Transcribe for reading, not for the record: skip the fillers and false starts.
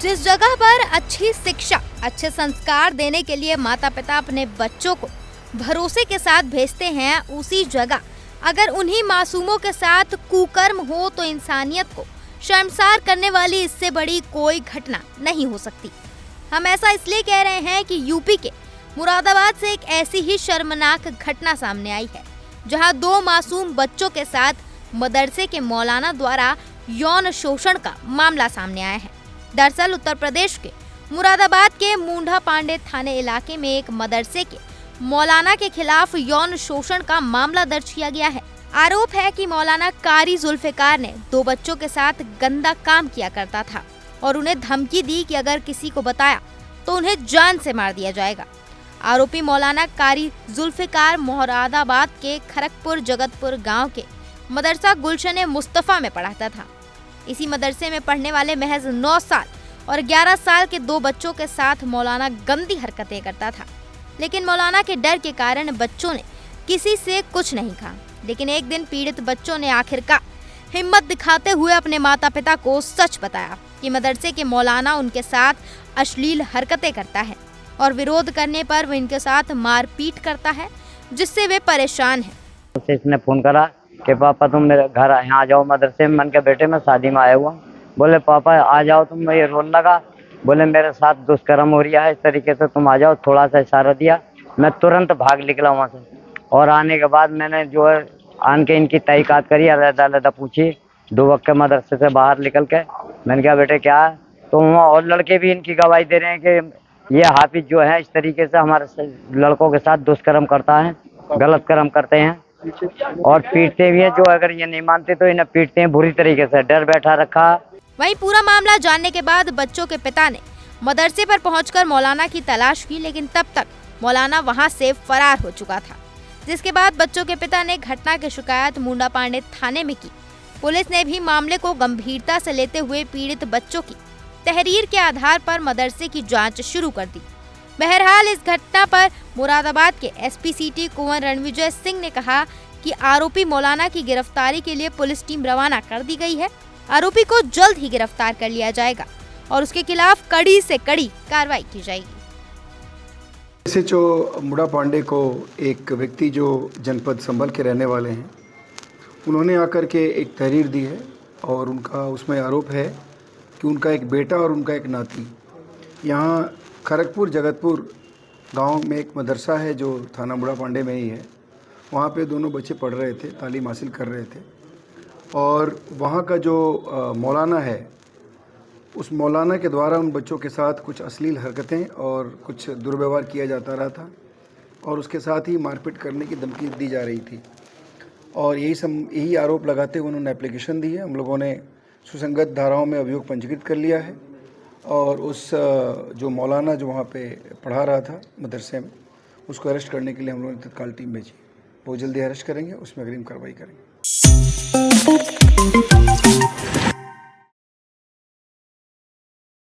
जिस जगह पर अच्छी शिक्षा, अच्छे संस्कार देने के लिए माता पिता अपने बच्चों को भरोसे के साथ भेजते हैं, उसी जगह अगर उन्हीं मासूमों के साथ कुकर्म हो तो इंसानियत को शर्मसार करने वाली इससे बड़ी कोई घटना नहीं हो सकती। हम ऐसा इसलिए कह रहे हैं कि यूपी के मुरादाबाद से एक ऐसी ही शर्मनाक घटना सामने आई है, जहां 2 मासूम बच्चों के साथ मदरसे के मौलाना द्वारा यौन शोषण का मामला सामने आया है। दरअसल उत्तर प्रदेश के मुरादाबाद के मुंडा पांडे थाने इलाके में एक मदरसे के मौलाना के खिलाफ यौन शोषण का मामला दर्ज किया गया है। आरोप है कि मौलाना कारी जुल्फिकार ने 2 बच्चों के साथ गंदा काम किया करता था और उन्हें धमकी दी कि अगर किसी को बताया तो उन्हें जान से मार दिया जाएगा। आरोपी मौलाना कारी जुल्फिकार मुरादाबाद के खरगपुर जगतपुर गांव के मदरसा गुलशन मुस्तफा में पढ़ाता था। इसी मदरसे में पढ़ने वाले महज 9 साल और 11 साल के 2 बच्चों के साथ मौलाना गंदी हरकतें करता था, लेकिन मौलाना के डर के कारण बच्चों ने किसी से कुछ नहीं कहा। लेकिन एक दिन पीड़ित बच्चों ने आखिरकार हिम्मत दिखाते हुए अपने माता पिता को सच बताया कि मदरसे के मौलाना उनके साथ अश्लील हरकतें करता है और विरोध करने पर वो इनके साथ मारपीट करता है, जिससे वे परेशान हैं। इसने फोन करा कि पापा तुम मेरे घर यहाँ आ जाओ मदरसे में। मन के बेटे मैं शादी में आया हुआ। बोले पापा आ जाओ तुम। मैं ये रोने लगा, बोले मेरे साथ दुष्कर्म हो रहा है, इस तरीके से तुम आ जाओ। थोड़ा सा इशारा दिया, मैं तुरंत भाग निकला वहाँ से। और आने के बाद मैंने जो है आन के इनकी तहकीकात करी, अलग पूछी 2 वक्त के मदरसे से बाहर निकल के। मैंने कहा बेटे क्या है, तो वहाँ और लड़के भी इनकी गवाही दे रहे हैं कि ये हाफिज जो है इस तरीके से हमारे लड़कों के साथ दुष्कर्म करता है, गलत कर्म करते हैं और पीटते भी है। जो अगर ये नहीं मानते तो इन्हें पीटते हैं बुरी तरीके से, डर बैठा रखा। वहीं पूरा मामला जानने के बाद बच्चों के पिता ने मदरसे पर पहुंचकर मौलाना की तलाश की, लेकिन तब तक मौलाना वहां से फरार हो चुका था। जिसके बाद बच्चों के पिता ने घटना की शिकायत मुंडा पांडे थाने में की। पुलिस ने भी मामले को गंभीरता से लेते हुए पीड़ित बच्चों की तहरीर के आधार पर मदरसे की जाँच शुरू कर दी। बहरहाल इस घटना पर मुरादाबाद के एसपी सिटी कुंवर रणविजय सिंह ने कहा कि आरोपी मौलाना की गिरफ्तारी के लिए पुलिस टीम रवाना कर दी गई है। आरोपी को जल्द ही गिरफ्तार कर लिया जाएगा और उसके खिलाफ कड़ी से कड़ी कार्रवाई की जाएगी। एसएचओ मुंडा पांडे को एक व्यक्ति जो जनपद संभल के रहने वाले हैं, उन्होंने आकर के एक तहरीर दी है और उनका उसमें आरोप है कि उनका एक बेटा और उनका एक नाती यहाँ खरगपुर जगतपुर गांव में एक मदरसा है जो थाना मुंडा पांडे में ही है। वहाँ पे दोनों बच्चे पढ़ रहे थे, तालीम हासिल कर रहे थे और वहाँ का जो मौलाना है, उस मौलाना के द्वारा उन बच्चों के साथ कुछ अश्लील हरकतें और कुछ दुर्व्यवहार किया जाता रहा था और उसके साथ ही मारपीट करने की धमकी दी जा रही थी। और यही आरोप लगाते हुए उन्होंने एप्लीकेशन दी है। हम लोगों ने सुसंगत धाराओं में अभियोग पंजीकृत कर लिया है और उस जो मौलाना जो वहाँ पे पढ़ा रहा था मदरसे में, उसको अरेस्ट करने के लिए हम लोगों ने तत्काल टीम भेजी। बहुत जल्दी अरेस्ट करेंगे, उसमें अग्रिम कार्रवाई करेंगे।